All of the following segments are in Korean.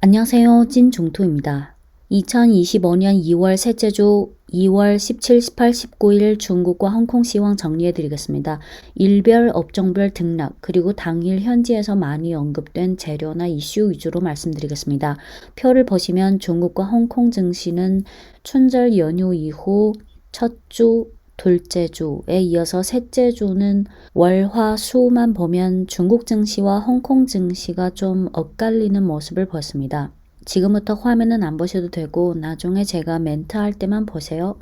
안녕하세요. 찐종토입니다. 2025년 2월 셋째 주 2월 17, 18, 19일 중국과 홍콩 시황 정리해드리겠습니다. 일별 업종별 등락 그리고 당일 현지에서 많이 언급된 재료나 이슈 위주로 말씀드리겠습니다. 표를 보시면 중국과 홍콩 증시는 춘절 연휴 이후 첫 주, 둘째 주에 이어서 셋째 주는 월, 화, 수만 보면 중국 증시와 홍콩 증시가 좀 엇갈리는 모습을 보였습니다. 지금부터 화면은 안 보셔도 되고 나중에 제가 멘트 할 때만 보세요.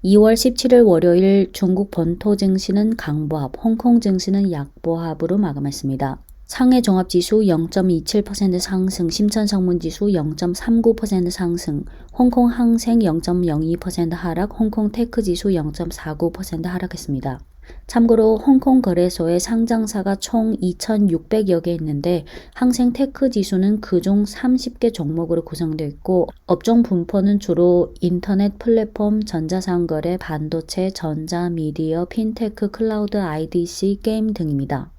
2월 17일 월요일 중국 본토 증시는 강보합, 홍콩 증시는 약보합으로 마감했습니다. 상해 종합지수 0.27% 상승, 심천성문지수 0.39% 상승, 홍콩 항생 0.02% 하락, 홍콩 테크지수 0.49% 하락했습니다. 참고로 홍콩 거래소에 상장사가 총 2,600여 개 있는데 항생 테크 지수는 그중 30개 종목으로 구성되어 있고 업종 분포는 주로 인터넷 플랫폼, 전자상거래, 반도체, 전자, 미디어, 핀테크, 클라우드, IDC, 게임 등입니다.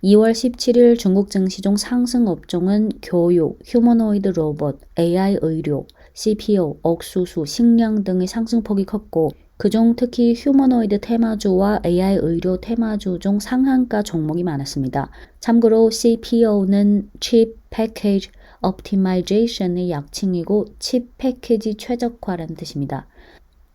2월 17일 중국 증시 중 상승 업종은 교육, 휴머노이드 로봇, AI 의료, CPO, 옥수수, 식량 등의 상승폭이 컸고 그중 특히 휴머노이드 테마주와 AI 의료 테마주 중 상한가 종목이 많았습니다. 참고로 CPO는 Chip Package Optimization의 약칭이고 칩 패키지 최적화라는 뜻입니다.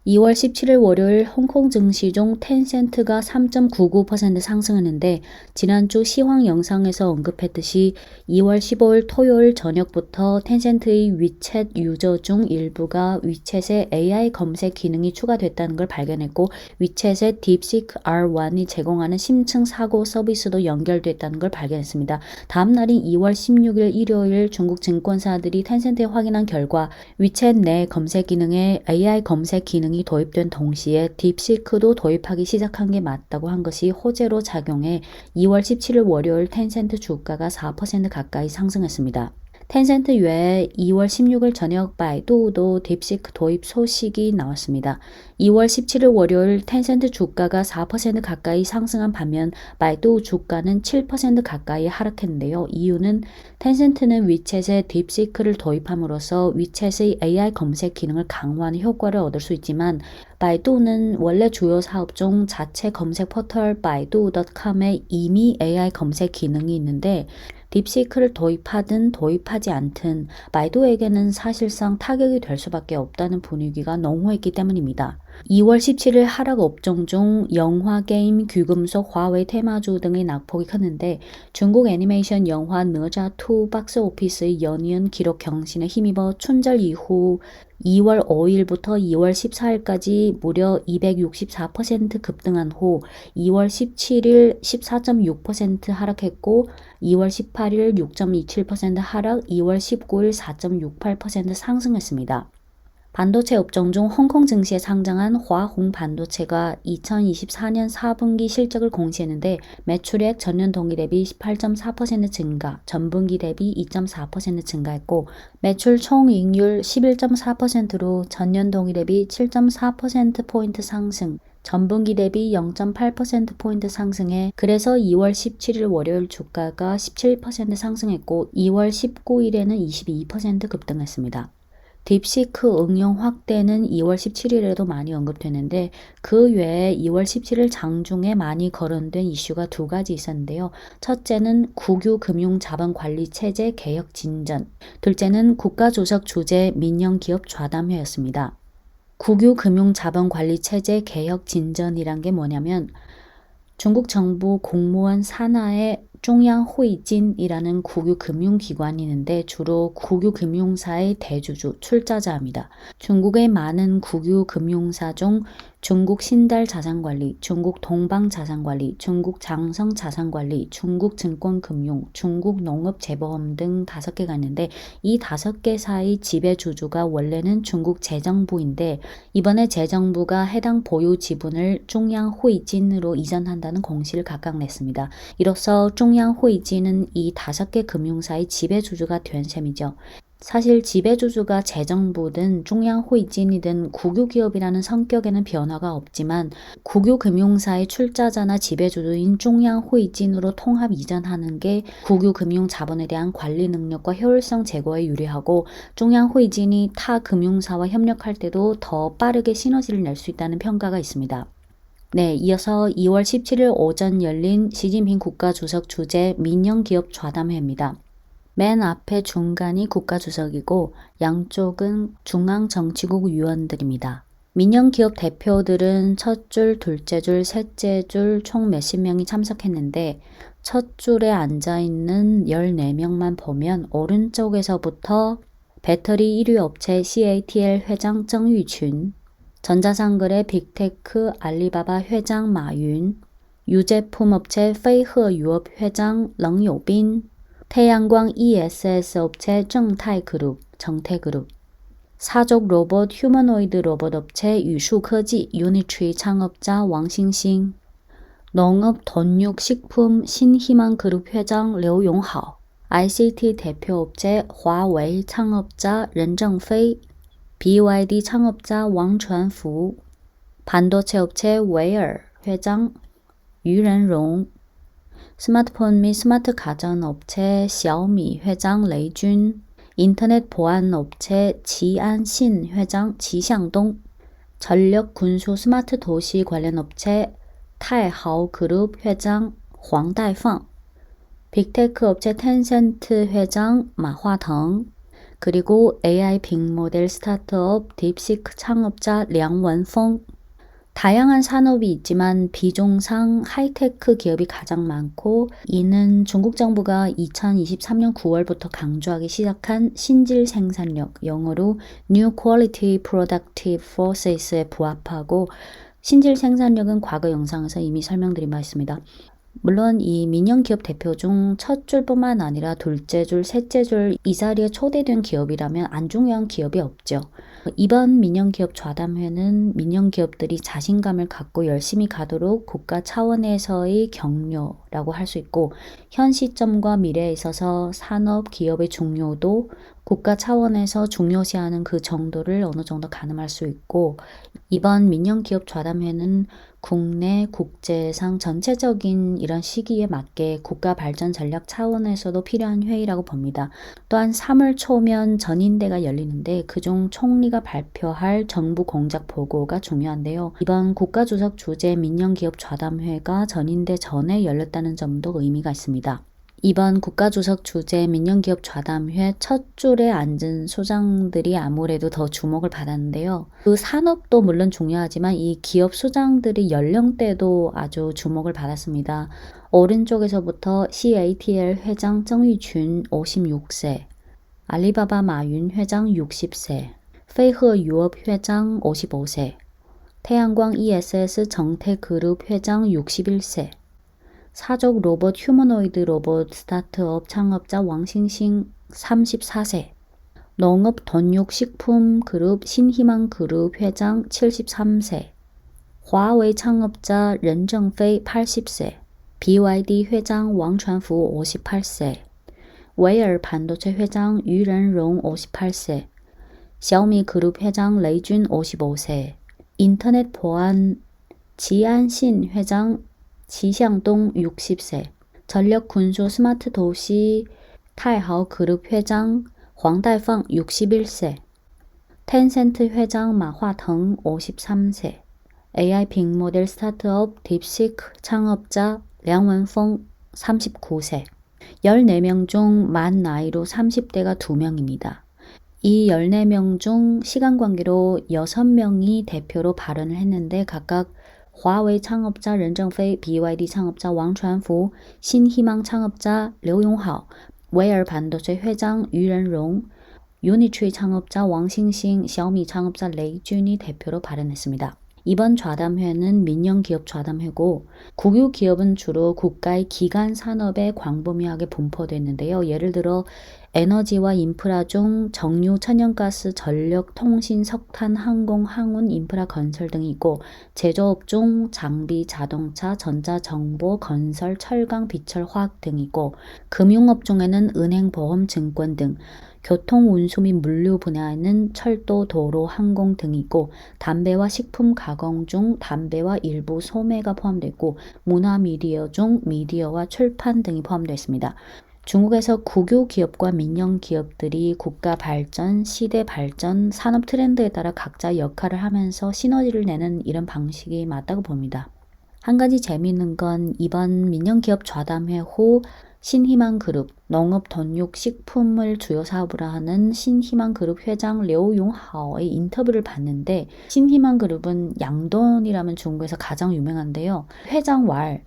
2월 17일 월요일 홍콩 증시 중 텐센트가 3.99% 상승하는데 지난주 시황 영상에서 언급했듯이 2월 15일 토요일 저녁부터 텐센트의 위챗 유저 중 일부가 위챗에 AI 검색 기능이 추가됐다는 걸 발견했고 위챗의 딥시크 R1이 제공하는 심층 사고 서비스도 연결됐다는 걸 발견했습니다. 다음 날인 2월 16일 일요일 중국 증권사들이 텐센트에 확인한 결과 위챗 내 검색 기능에 AI 검색 기능이 도입된 동시에 딥시크도 도입하기 시작한 게 맞다고 한 것이 호재로 작용해 2월 17일 월요일 텐센트 주가가 4% 가까이 상승했습니다. 텐센트 외에 2월 16일 저녁 바이두도 딥시크 도입 소식이 나왔습니다. 2월 17일 월요일 텐센트 주가가 4% 가까이 상승한 반면 바이두 주가는 7% 가까이 하락했는데요. 이유는 텐센트는 위챗에 딥시크를 도입함으로써 위챗의 AI 검색 기능을 강화하는 효과를 얻을 수 있지만 바이두는 원래 주요 사업 중 자체 검색 포털 baidu.com에 이미 AI 검색 기능이 있는데 딥시크를 도입하든 도입하지 않든 바이두에게는 사실상 타격이 될 수밖에 없다는 분위기가 농후했기 때문입니다. 2월 17일 하락 업종 중 영화, 게임, 귀금속, 화웨이 테마주 등의 낙폭이 컸는데 중국 애니메이션 영화哪吒2 박스오피스의 연이은 기록 경신에 힘입어 춘절 이후 2월 5일부터 2월 14일까지 무려 264% 급등한 후 2월 17일 14.6% 하락했고 2월 18일 6.27% 하락, 2월 19일 4.68% 상승했습니다. 반도체 업종 중 홍콩 증시에 상장한 화홍 반도체가 2024년 4분기 실적을 공시했는데 매출액 전년 동기 대비 18.4% 증가, 전분기 대비 2.4% 증가했고 매출 총이익률 11.4%로 전년 동기 대비 7.4%포인트 상승, 전분기 대비 0.8%포인트 상승해 그래서 2월 17일 월요일 주가가 17% 상승했고 2월 19일에는 22% 급등했습니다. 딥시크 응용 확대는 2월 17일에도 많이 언급되는데 그 외에 2월 17일 장중에 많이 거론된 이슈가 두 가지 있었는데요. 첫째는 국유 금융 자본 관리 체제 개혁 진전, 둘째는 국가조석 주재 민영기업 좌담회였습니다. 국유 금융 자본 관리 체제 개혁 진전이란 게 뭐냐면 중국 정부 공무원 산하의 중앙회의진이라는 국유 금융기관이 있는데 주로 국유 금융사의 대주주, 출자자입니다. 중국의 많은 국유 금융사 중 중국 신달 자산관리, 중국 동방 자산관리, 중국 장성 자산관리, 중국 증권금융, 중국 농업재보험 등 5개가 있는데 이 5개사의 지배주주가 원래는 중국 재정부인데 이번에 재정부가 해당 보유 지분을 중앙회의진으로 이전한다는 공시를 각각 냈습니다. 이로써 중앙회의진은 이 5개 금융사의 지배주주가 된 셈이죠. 사실 지배주주가 재정부든 중앙회의진이든 국유기업이라는 성격에는 변화가 없지만 국유금융사의 출자자나 지배주주인 중앙회의진으로 통합 이전하는 게 국유금융자본에 대한 관리 능력과 효율성 제고에 유리하고 중앙회의진이 타 금융사와 협력할 때도 더 빠르게 시너지를 낼 수 있다는 평가가 있습니다. 네, 이어서 2월 17일 오전 열린 시진핑 국가주석 주재 민영기업 좌담회입니다. 맨 앞에 중간이 국가주석이고 양쪽은 중앙정치국 위원들입니다. 민영기업 대표들은 첫 줄, 둘째 줄, 셋째 줄 총 몇십 명이 참석했는데 첫 줄에 앉아있는 14명만 보면 오른쪽에서부터 배터리 1위 업체 CATL 회장 정유춘, 전자상거래 빅테크 알리바바 회장 마윤, 유제품 업체 페이허 유업 회장 렁요빈, 태양광 ESS 업체 정泰그룹, 정태그룹, 사족 로봇 휴머노이드 로봇 업체 유슈科技 유니트리 창업자 왕싱싱, 농업 던육 식품 신희망그룹 회장 류용하오, ICT 대표업체 화웨이 창업자 렌정페이, BYD 창업자 왕传福, 반도체 업체 웨어 회장 유ren롱, 스마트폰 및 스마트 가전 업체 샤오미 회장 레이준, 인터넷 보안 업체 지안신 회장 지상동, 전력 군수 스마트 도시 관련 업체 타이하오 그룹 회장 황다이팡, 빅테크 업체 텐센트 회장 마화腾, 그리고 AI 빅모델 스타트업 딥시크 창업자 량원펑. 다양한 산업이 있지만 비종상 하이테크 기업이 가장 많고 이는 중국 정부가 2023년 9월부터 강조하기 시작한 신질 생산력, 영어로 New Quality Productive Forces에 부합하고 신질 생산력은 과거 영상에서 이미 설명드린 바 있습니다. 물론 이 민영기업 대표 중 첫 줄뿐만 아니라 둘째 줄, 셋째 줄 이 자리에 초대된 기업이라면 안 중요한 기업이 없죠. 이번 민영기업 좌담회는 민영기업들이 자신감을 갖고 열심히 가도록 국가 차원에서의 격려라고 할 수 있고 현 시점과 미래에 있어서 산업, 기업의 중요도, 국가 차원에서 중요시하는 그 정도를 어느 정도 가늠할 수 있고 이번 민영기업 좌담회는 국내, 국제상 전체적인 이런 시기에 맞게 국가 발전 전략 차원에서도 필요한 회의라고 봅니다. 또한 3월 초면 전인대가 열리는데 그중 총리가 발표할 정부 공작 보고가 중요한데요. 이번 국가주석 주재 민영기업 좌담회가 전인대 전에 열렸다는 점도 의미가 있습니다. 이번 국가주석 주재 민영기업 좌담회 첫 줄에 앉은 소장들이 아무래도 더 주목을 받았는데요. 그 산업도 물론 중요하지만 이 기업 소장들의 연령대도 아주 주목을 받았습니다. 오른쪽에서부터 CATL 회장 정유춘 56세, 알리바바 마윤 회장 60세, 페이허 유업 회장 55세, 태양광 ESS 정태그룹 회장 61세, 사족 로봇 휴머노이드 로봇 스타트업 창업자 왕싱싱 34세, 농업 던육 식품 그룹 신희망그룹 회장 73세, 화웨이 창업자 렌정페이 80세, BYD 회장 왕传福 58세, 웨어 반도체 회장 유ren롱 58세, 샤오미 그룹 회장 레이준 55세, 인터넷 보안 지안신 회장 지상동 60세, 전력 군수 스마트 도시 타이하오 그룹 회장 황다이팡 61세, 텐센트 회장 마화腾 53세, AI 빅모델 스타트업 딥시크 창업자 량원펑 39세, 14명 중 만 나이로 30대가 2명입니다. 이 14명 중 시간 관계로 6명이 대표로 발언을 했는데 각각 화웨이 창업자 렌정페이, BYD 창업자 왕传福, 신희망 창업자 류용하오, 웨어 반도체 회장 유ren롱, 유니트리 창업자 왕싱싱, 샤오미 창업자 레이준이 대표로 발언했습니다. 이번 좌담회는 민영기업 좌담회고 국유기업은 주로 국가의 기간 산업에 광범위하게 분포됐는데요. 예를 들어 에너지와 인프라 중 정유, 천연가스, 전력, 통신, 석탄, 항공, 항운, 인프라 건설 등이 있고 제조업 중 장비, 자동차, 전자정보, 건설, 철강, 비철, 화학 등이고 금융업 중에는 은행, 보험, 증권 등 교통, 운수 및 물류 분야에는 철도, 도로, 항공 등이고 담배와 식품 가공 중 담배와 일부 소매가 포함되어 있고 문화 미디어 중 미디어와 출판 등이 포함되어 있습니다. 중국에서 국유 기업과 민영 기업들이 국가 발전, 시대 발전, 산업 트렌드에 따라 각자 역할을 하면서 시너지를 내는 이런 방식이 맞다고 봅니다. 한 가지 재미있는 건 이번 민영기업 좌담회 후 신희망그룹, 농업, 던육, 식품을 주요 사업으로 하는 신희망그룹 회장 려우용하오의 인터뷰를 봤는데 신희망그룹은 양돈이라면 중국에서 가장 유명한데요. 회장 왈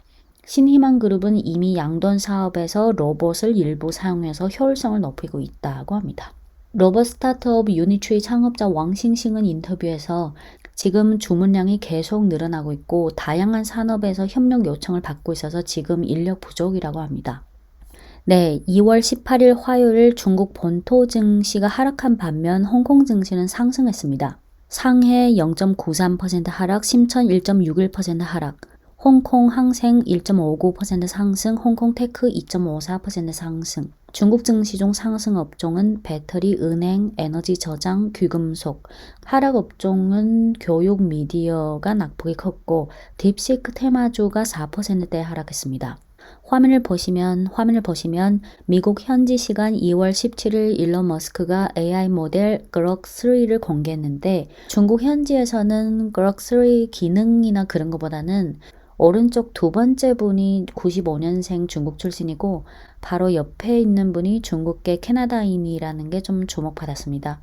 신희망그룹은 이미 양돈 사업에서 로봇을 일부 사용해서 효율성을 높이고 있다고 합니다. 로봇 스타트업 유니트리 창업자 왕싱싱은 인터뷰에서 지금 주문량이 계속 늘어나고 있고 다양한 산업에서 협력 요청을 받고 있어서 지금 인력 부족이라고 합니다. 네, 2월 18일 화요일 중국 본토 증시가 하락한 반면 홍콩 증시는 상승했습니다. 상해 0.93% 하락, 심천 1.61% 하락, 홍콩 항생 1.59% 상승, 홍콩 테크 2.54% 상승. 중국 증시 중 상승 업종은 배터리, 은행, 에너지 저장, 귀금속. 하락 업종은 교육, 미디어가 낙폭이 컸고 딥시크 테마주가 4%대 하락했습니다. 화면을 보시면 미국 현지 시간 2월 17일 일론 머스크가 AI 모델 그록3를 공개했는데 중국 현지에서는 그록3 기능이나 그런 것보다는 오른쪽 두 번째 분이 95년생 중국 출신이고 바로 옆에 있는 분이 중국계 캐나다인이라는 게 좀 주목받았습니다.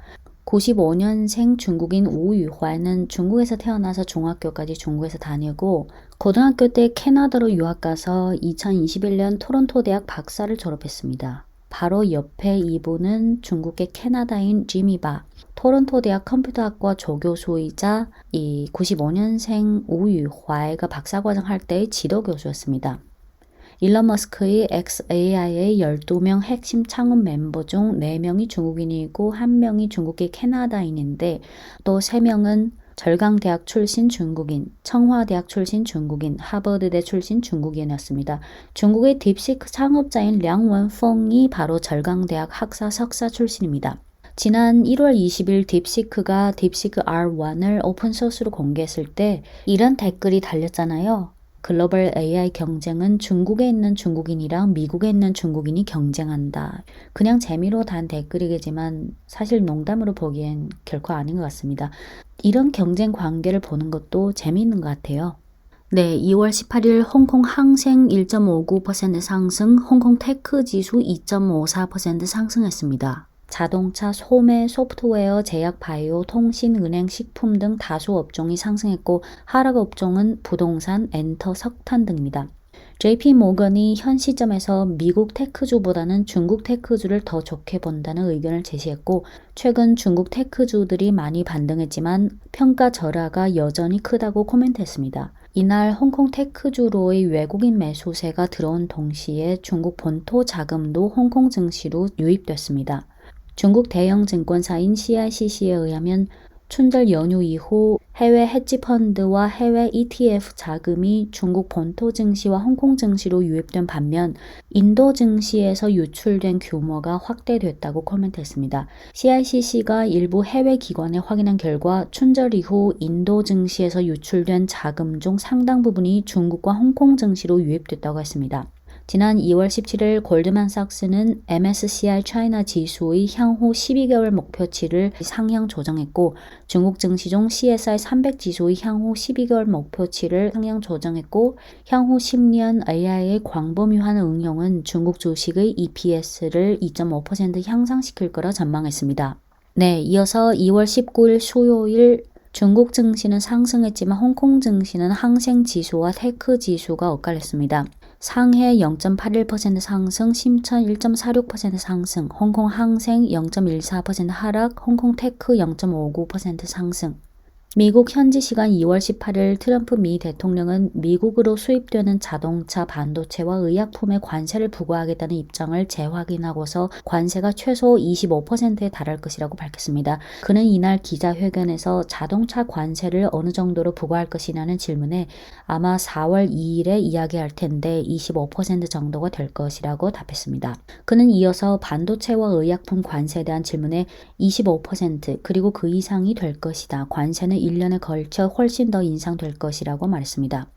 95년생 중국인 우유화는 중국에서 태어나서 중학교까지 중국에서 다니고 고등학교 때 캐나다로 유학 가서 2021년 토론토 대학 박사를 졸업했습니다. 바로 옆에 이분은 중국계 캐나다인 지미바, 토론토 대학 컴퓨터학과 조교수이자 이 95년생 우유화가 박사과정 할 때의 지도교수였습니다. 일론 머스크의 XAI의 12명 핵심 창업 멤버 중 4명이 중국인이고 1명이 중국계 캐나다인인데 또 3명은 절강대학 출신 중국인, 청와대학 출신 중국인, 하버드대 출신 중국인이었습니다. 중국의 딥시크 창업자인 량원펑이 바로 절강대학 학사 석사 출신입니다. 지난 1월 20일 딥시크가 딥시크 R1을 오픈소스로 공개했을 때 이런 댓글이 달렸잖아요. 글로벌 AI 경쟁은 중국에 있는 중국인이랑 미국에 있는 중국인이 경쟁한다. 그냥 재미로 단 댓글이겠지만 사실 농담으로 보기엔 결코 아닌 것 같습니다. 이런 경쟁 관계를 보는 것도 재미있는 것 같아요. 네, 2월 18일 홍콩 항생 1.59% 상승, 홍콩 테크 지수 2.54% 상승했습니다. 자동차, 소매, 소프트웨어, 제약, 바이오, 통신, 은행, 식품 등 다수 업종이 상승했고 하락 업종은 부동산, 엔터, 석탄 등입니다. JP 모건이 현 시점에서 미국 테크주보다는 중국 테크주를 더 좋게 본다는 의견을 제시했고 최근 중국 테크주들이 많이 반등했지만 평가 절하가 여전히 크다고 코멘트했습니다. 이날 홍콩 테크주로의 외국인 매수세가 들어온 동시에 중국 본토 자금도 홍콩 증시로 유입됐습니다. 중국 대형 증권사인 CICC에 의하면 춘절 연휴 이후 해외 헤지펀드와 해외 ETF 자금이 중국 본토 증시와 홍콩 증시로 유입된 반면 인도 증시에서 유출된 규모가 확대됐다고 코멘트했습니다. CICC가 일부 해외 기관에 확인한 결과 춘절 이후 인도 증시에서 유출된 자금 중 상당 부분이 중국과 홍콩 증시로 유입됐다고 했습니다. 지난 2월 17일 골드만삭스는 MSCI 차이나 지수의 향후 12개월 목표치를 상향 조정했고 중국 증시 중 CSI 300 지수의 향후 12개월 목표치를 상향 조정했고 향후 10년 AI의 광범위한 응용은 중국 주식의 EPS를 2.5% 향상시킬 거라 전망했습니다. 네, 이어서 2월 19일 수요일 중국 증시는 상승했지만 홍콩 증시는 항생 지수와 테크 지수가 엇갈렸습니다. 상해 0.81% 상승, 심천 1.46% 상승, 홍콩 항생 0.14% 하락, 홍콩 테크 0.59% 상승. 미국 현지 시간 2월 18일 트럼프 미 대통령은 미국으로 수입되는 자동차, 반도체와 의약품에 관세를 부과하겠다는 입장을 재확인하고서 관세가 최소 25%에 달할 것이라고 밝혔습니다. 그는 이날 기자회견에서 자동차 관세를 어느 정도로 부과할 것이냐는 질문에 아마 4월 2일에 이야기할 텐데 25% 정도가 될 것이라고 답했습니다. 그는 이어서 반도체와 의약품 관세에 대한 질문에 25% 그리고 그 이상이 될 것이다. 관세는 1년에 걸쳐 훨씬 더 인상될 것이라고 말했습니다.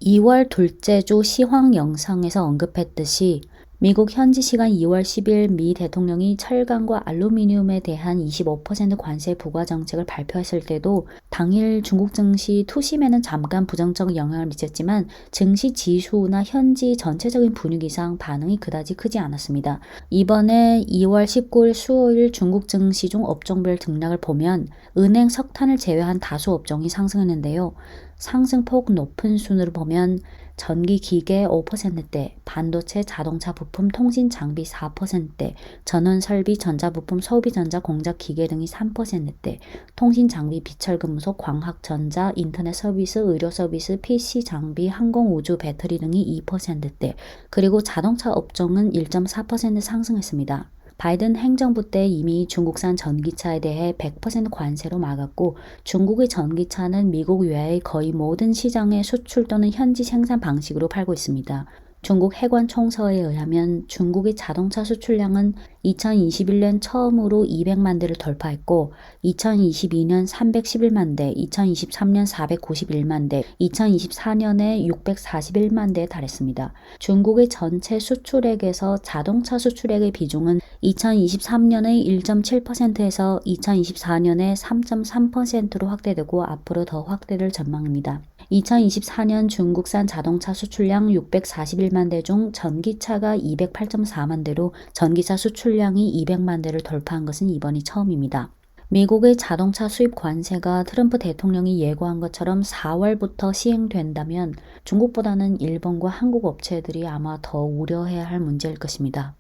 2월 둘째 주 시황 영상에서 언급했듯이 미국 현지 시간 2월 10일 미 대통령이 철강과 알루미늄에 대한 25% 관세 부과 정책을 발표했을 때도 당일 중국 증시 투심에는 잠깐 부정적 영향을 미쳤지만 증시 지수나 현지 전체적인 분위기상 반응이 그다지 크지 않았습니다. 이번에 2월 19일 수요일 중국 증시 중 업종별 등락을 보면 은행, 석탄을 제외한 다수 업종이 상승했는데요. 상승폭 높은 순으로 보면 전기 기계 5%대, 반도체, 자동차 부품, 통신 장비 4%대, 전원 설비, 전자부품, 소비전자, 공작 기계 등이 3%대, 통신 장비, 비철금속, 광학전자, 인터넷 서비스, 의료 서비스, PC 장비, 항공 우주 배터리 등이 2%대, 그리고 자동차 업종은 1.4% 상승했습니다. 바이든 행정부 때 이미 중국산 전기차에 대해 100% 관세로 막았고 중국의 전기차는 미국 외의 거의 모든 시장에 수출 또는 현지 생산 방식으로 팔고 있습니다. 중국 해관 총서에 의하면 중국의 자동차 수출량은 2021년 처음으로 200만 대를 돌파했고 2022년 311만 대, 2023년 491만 대, 2024년에 641만 대에 달했습니다. 중국의 전체 수출액에서 자동차 수출액의 비중은 2023년의 1.7%에서 2024년에 3.3%로 확대되고 앞으로 더 확대될 전망입니다. 2024년 중국산 자동차 수출량 641만 대 중 전기차가 208.4만 대로 전기차 수출량이 200만 대를 돌파한 것은 이번이 처음입니다. 미국의 자동차 수입 관세가 트럼프 대통령이 예고한 것처럼 4월부터 시행된다면 중국보다는 일본과 한국 업체들이 아마 더 우려해야 할 문제일 것입니다.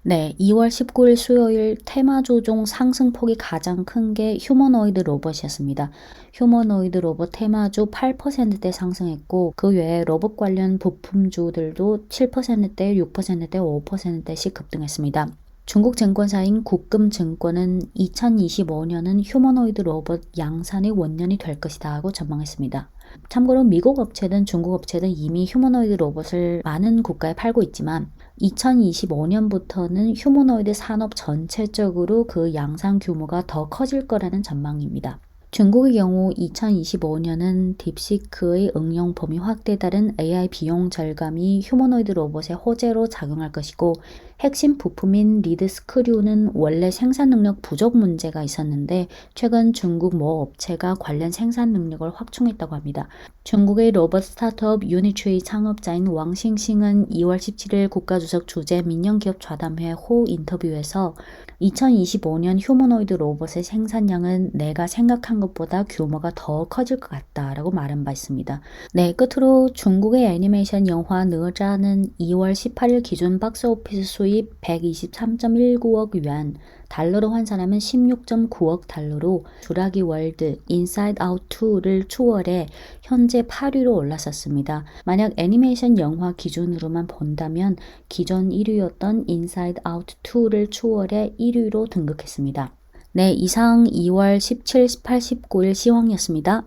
네, 2월 19일 수요일 테마주 중 상승폭이 가장 큰 게 휴머노이드 로봇이었습니다. 휴머노이드 로봇 테마주 8%대 상승했고 그 외에 로봇 관련 부품주들도 7%대, 6%대, 5%대씩 급등했습니다. 중국 증권사인 국금증권은 2025년은 휴머노이드 로봇 양산의 원년이 될 것이다 하고 전망했습니다. 참고로 미국 업체든 중국 업체든 이미 휴머노이드 로봇을 많은 국가에 팔고 있지만 2025년부터는 휴머노이드 산업 전체적으로 그 양산 규모가 더 커질 거라는 전망입니다. 중국의 경우 2025년은 딥시크의 응용 범위 확대에 따른 AI 비용 절감이 휴머노이드 로봇의 호재로 작용할 것이고 핵심 부품인 리드 스크류는 원래 생산 능력 부족 문제가 있었는데 최근 중국 모 업체가 관련 생산 능력을 확충했다고 합니다. 중국의 로봇 스타트업 유니트의 창업자인 왕싱싱은 2월 17일 국가주석 주재 민영기업 좌담회 호 인터뷰에서 2025년 휴머노이드 로봇의 생산량은 내가 생각한 것보다 규모가 더 커질 것 같다라고 말한 바 있습니다. 네, 끝으로 중국의 애니메이션 영화 느자는 2월 18일 기준 박스오피스 수입 123.19억 yuan, 달러로 환산하면 16.9억 달러로 주라기 월드, 인사이드 아웃 2를 추월해 현재 8위로 올라섰습니다. 만약 애니메이션 영화 기준으로만 본다면 기존 1위였던 인사이드 아웃 2를 추월해 1위로 등극했습니다. 네, 이상 2월 17, 18, 19일 시황이었습니다.